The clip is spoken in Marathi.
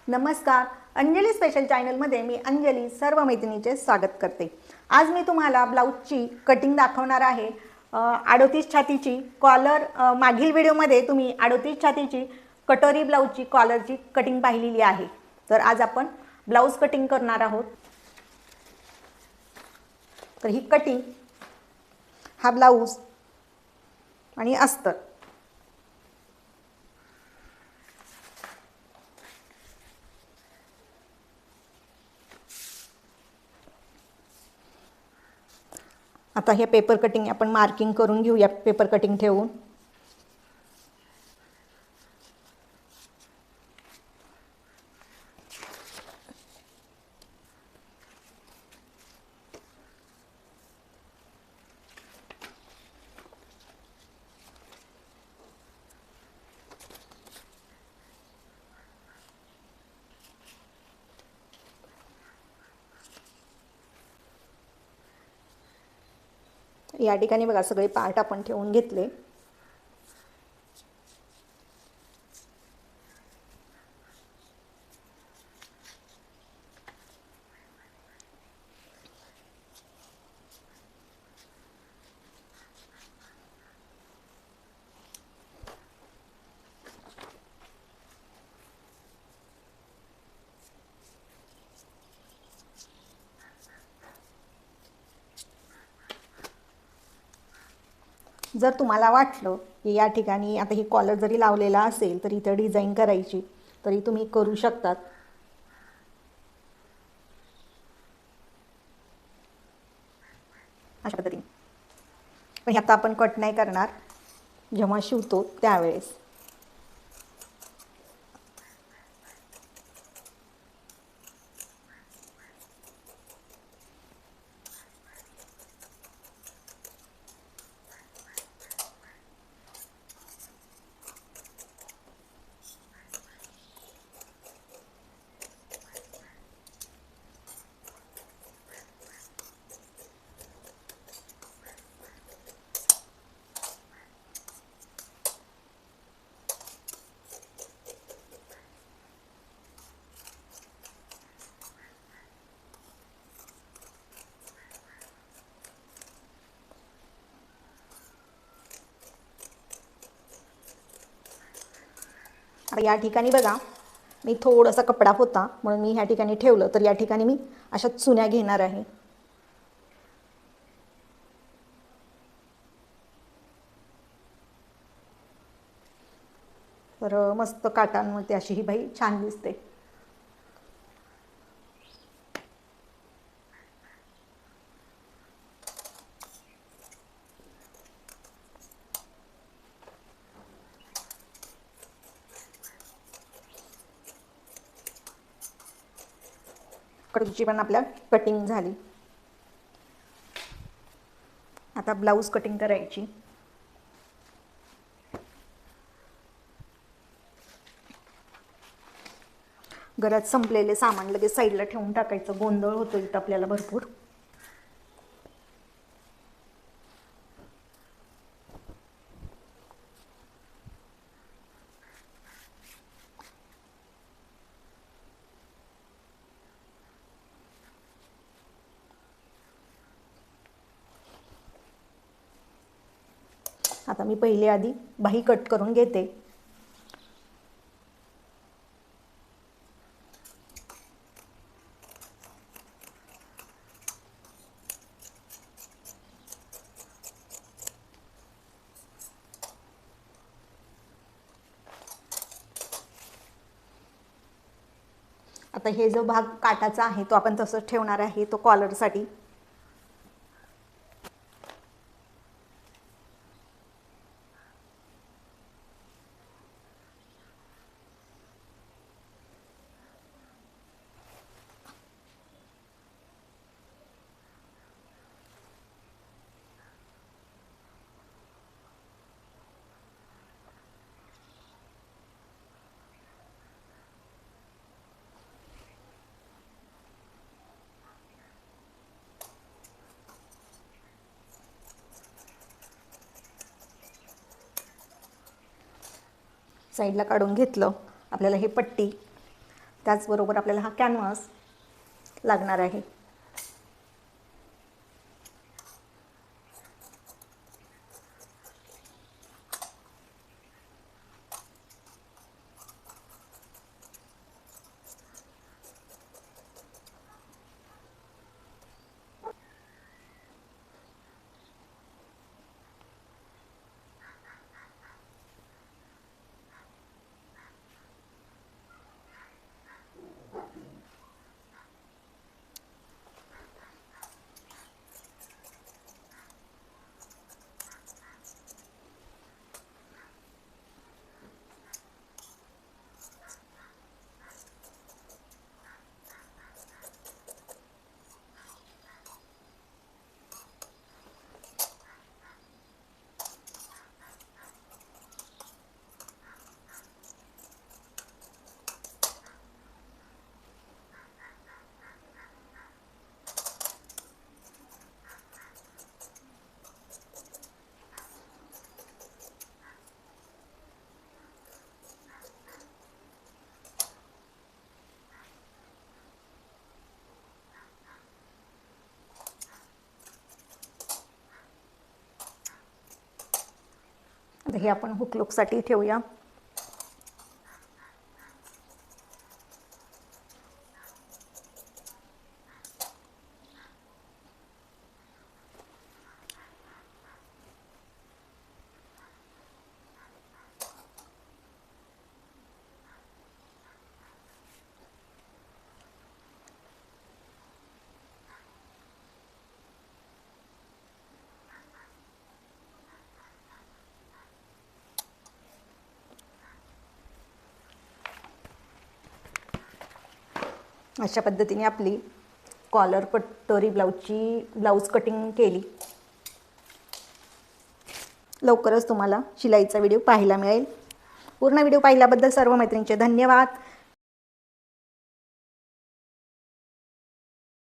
नमस्कार. अंजली स्पेशल चॅनलमध्ये मी अंजली सर्व मैत्रिणींचे स्वागत करते. आज मी तुम्हाला ब्लाऊजची कटिंग दाखवणार आहे. 38 छातीची कॉलर. मागील व्हिडिओमध्ये तुम्ही 38 छातीची कटोरी ब्लाऊजची कॉलरची कटिंग पाहिलेली आहे. तर आज आपण ब्लाऊज कटिंग करणार आहोत. तर ही कटिंग, हा ब्लाऊज आणि अस्तर. आता हे पेपर कटिंग आपण मार्किंग करून घेऊया. पेपर कटिंग ठेवून या ठिकाणी बघा सगळे पार्ट आपण ठेवून घेतले. जर तुम्हाला वाटलं की या ठिकाणी आता ही कॉलर जरी लावलेला असेल तर इथं डिझाईन करायची, तरी तुम्ही करू शकतात. अशा पद्धतीने. पण हे आता आपण कट नाही करणार, जेव्हा शिवतो त्यावेळेस. आता या ठिकाणी बघा, मी थोडासा कपडा होता म्हणून मी ह्या ठिकाणी ठेवलं. तर या ठिकाणी मी अशा चुन्या घेणार आहे. तर मस्त काटांमध्ये अशी ही बाई छान दिसते. कडची पण आपल्या कटिंग झाली. आता ब्लाऊज कटिंग करायची. घरात संपलेले सामान लगेच साईडला ठेवून टाकायचं. गोंधळ होतो इथं आपल्याला भरपूर. आता मी पहिले आधी बाही कट करून घेते. आता हे जो भाग काटाचा आहे तो आपण तसंच ठेवणार आहे, तो कॉलरसाठी. साईडला काढून घेतलं. आपल्याला हे पट्टी त्याचबरोबर आपल्याला हा कॅनव्हास लागणार आहे. आता हे आपण हुक लूकसाठी ठेवूया. अशा पद्धतीने आपली कॉलर कटोरी ब्लाऊज कटिंग केली. लवकरच तुम्हाला शिलाईचा व्हिडिओ पाहायला मिळेल. पूर्ण व्हिडिओ पाहिल्याबद्दल सर्व मैत्रिणींचे धन्यवाद.